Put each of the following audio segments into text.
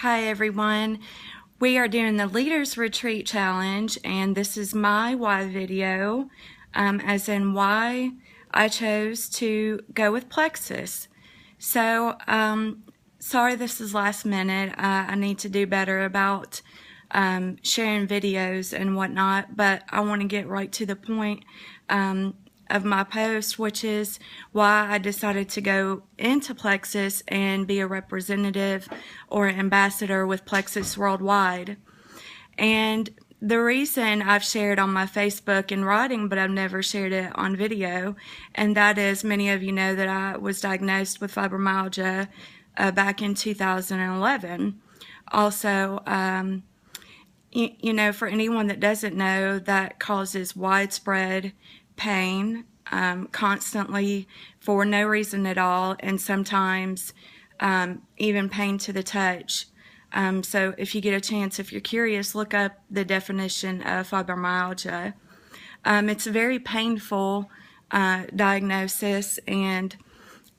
Hi everyone, we are doing the Leaders Retreat Challenge and this is my why video, as in why I chose to go with Plexus. So, sorry this is last minute. I need to do better about sharing videos and whatnot, but I want to get right to the point of my post, which is why I decided to go into Plexus and be a representative or ambassador with Plexus worldwide. And the reason I've shared on my Facebook in writing, but I've never shared it on video, and that is many of you know that I was diagnosed with fibromyalgia back in 2011. Also, you know, for anyone that doesn't know, that causes widespread pain constantly for no reason at all, and sometimes even pain to the touch. So if you get a chance, if you're curious, look up the definition of fibromyalgia. It's a very painful diagnosis, and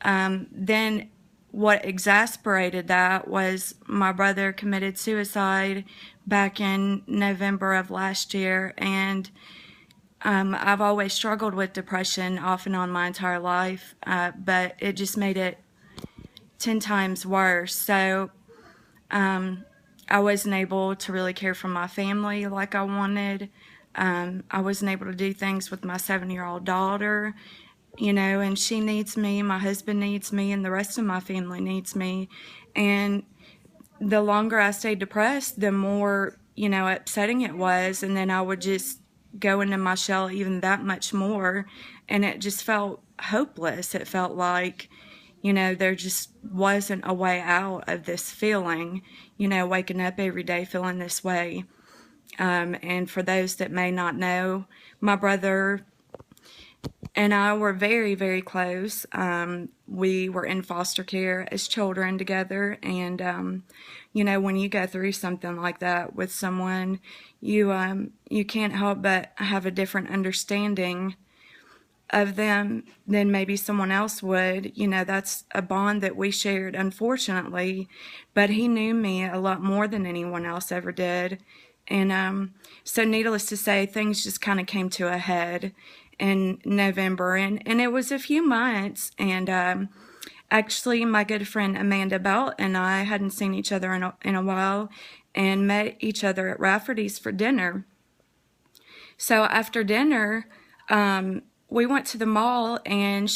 then what exasperated that was my brother committed suicide back in November of last year, and I've always struggled with depression off and on my entire life, but it just made it 10 times worse. So I wasn't able to really care for my family like I wanted. I wasn't able to do things with my 7-year-old daughter, you know, and she needs me, my husband needs me, and the rest of my family needs me. And the longer I stayed depressed, the more, you know, upsetting it was, and then I would just go into my shell even that much more, and it just felt hopeless. It felt like, you know, there just wasn't a way out of this feeling, you know, waking up every day feeling this way. And for those that may not know, my brother and I were very, very close. We were in foster care as children together, and you know, when you go through something like that with someone, you can't help but have a different understanding of them than maybe someone else would. You know, that's a bond that we shared, unfortunately, but he knew me a lot more than anyone else ever did. And so needless to say, things just kind of came to a head in November, and it was a few months, and actually my good friend Amanda Belt and I hadn't seen each other in a while, and met each other at Rafferty's for dinner. So after dinner, we went to the mall, and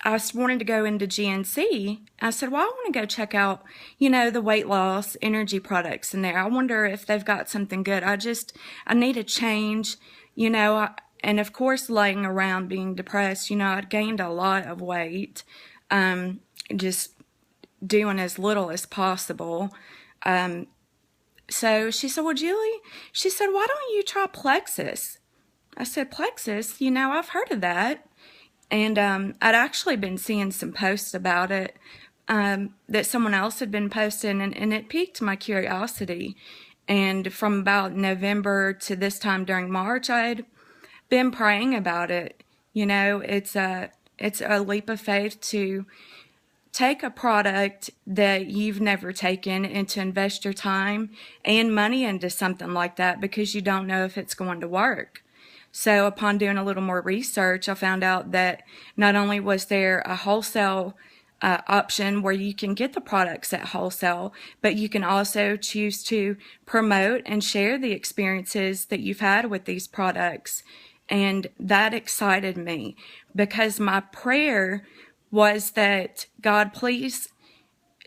I wanted to go into GNC. I said, well, I want to go check out, you know, the weight loss energy products in there. I wonder if they've got something good. I need a change, you know. And of course, laying around being depressed, you know, I'd gained a lot of weight, just doing as little as possible. So she said, well, Julie, she said, why don't you try Plexus? I said, Plexus? You know, I've heard of that. And I'd actually been seeing some posts about it that someone else had been posting, and it piqued my curiosity. And from about November to this time during March, I'd been praying about it. You know, it's a leap of faith to take a product that you've never taken and to invest your time and money into something like that because you don't know if it's going to work. So upon doing a little more research, I found out that not only was there a wholesale option where you can get the products at wholesale, but you can also choose to promote and share the experiences that you've had with these products. And that excited me because my prayer was that, God, please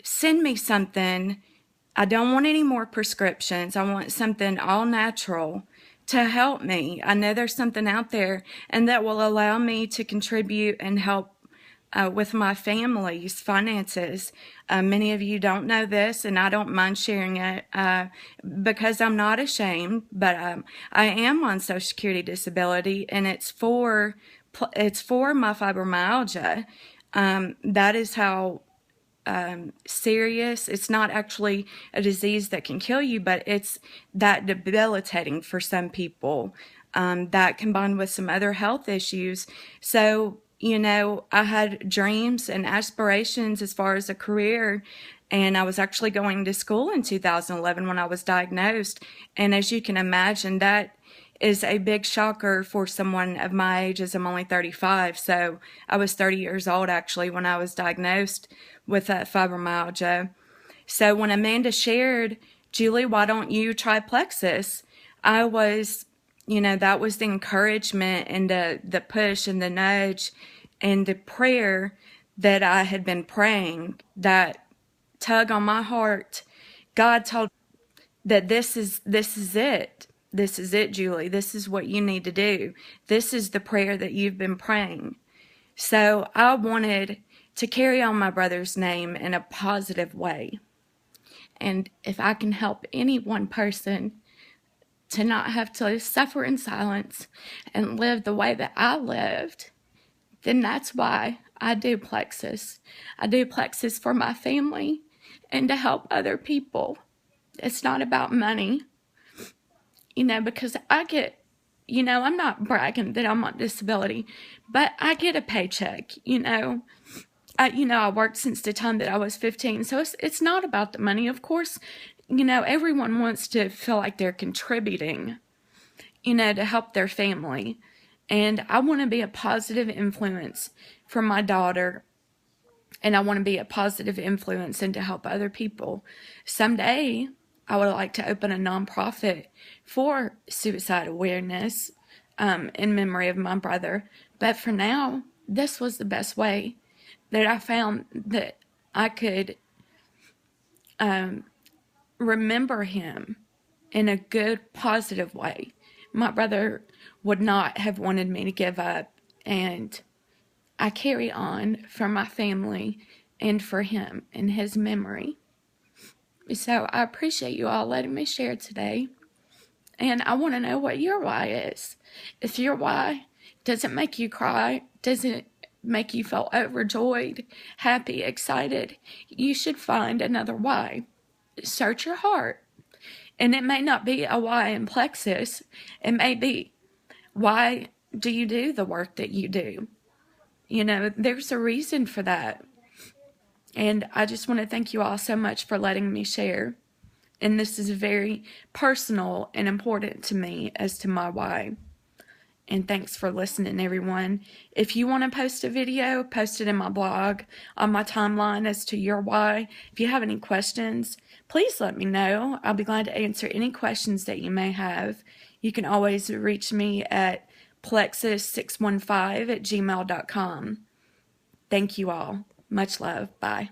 send me something. I don't want any more prescriptions. I want something all natural to help me. I know there's something out there and that will allow me to contribute and help with my family's finances. Many of you don't know this, and I don't mind sharing it because I'm not ashamed, but I am on Social Security disability, and it's for my fibromyalgia. That is how serious. It's not actually a disease that can kill you, but it's that debilitating for some people, that combined with some other health issues. So, you know, I had dreams and aspirations as far as a career, and I was actually going to school in 2011 when I was diagnosed. And as you can imagine, that is a big shocker for someone of my age, as I'm only 35. So I was 30 years old actually when I was diagnosed with fibromyalgia. So when Amanda shared, Julie, why don't you try Plexus? I was, you know, that was the encouragement and the push and the nudge and the prayer that I had been praying, that tug on my heart. God told that this is it. This is it, Julie. This is what you need to do. This is the prayer that you've been praying. So I wanted to carry on my brother's name in a positive way. And if I can help any one person to not have to suffer in silence and live the way that I lived, then that's why I do Plexus. I do Plexus for my family and to help other people. It's not about money, you know, because I get, you know, I'm not bragging that I'm on disability, but I get a paycheck, you know. I worked since the time that I was 15, so it's not about the money. Of course, you know, everyone wants to feel like they're contributing, you know, to help their family. And I want to be a positive influence for my daughter, and I want to be a positive influence and to help other people. Someday, I would like to open a nonprofit for suicide awareness in memory of my brother. But for now, this was the best way that I found that I could remember him in a good, positive way. My brother would not have wanted me to give up, and I carry on for my family and for him in his memory. So I appreciate you all letting me share today, and I want to know what your why is. If your why doesn't make you cry, doesn't make you feel overjoyed, happy, excited, you should find another why. Search your heart. And it may not be a why in Plexus. It may be, why do you do the work that you do? You know, there's a reason for that. And I just want to thank you all so much for letting me share. And this is very personal and important to me as to my why. And thanks for listening, everyone. If you want to post a video, post it in my blog on my timeline as to your why. If you have any questions, please let me know. I'll be glad to answer any questions that you may have. You can always reach me at plexus615@gmail.com. Thank you all. Much love. Bye.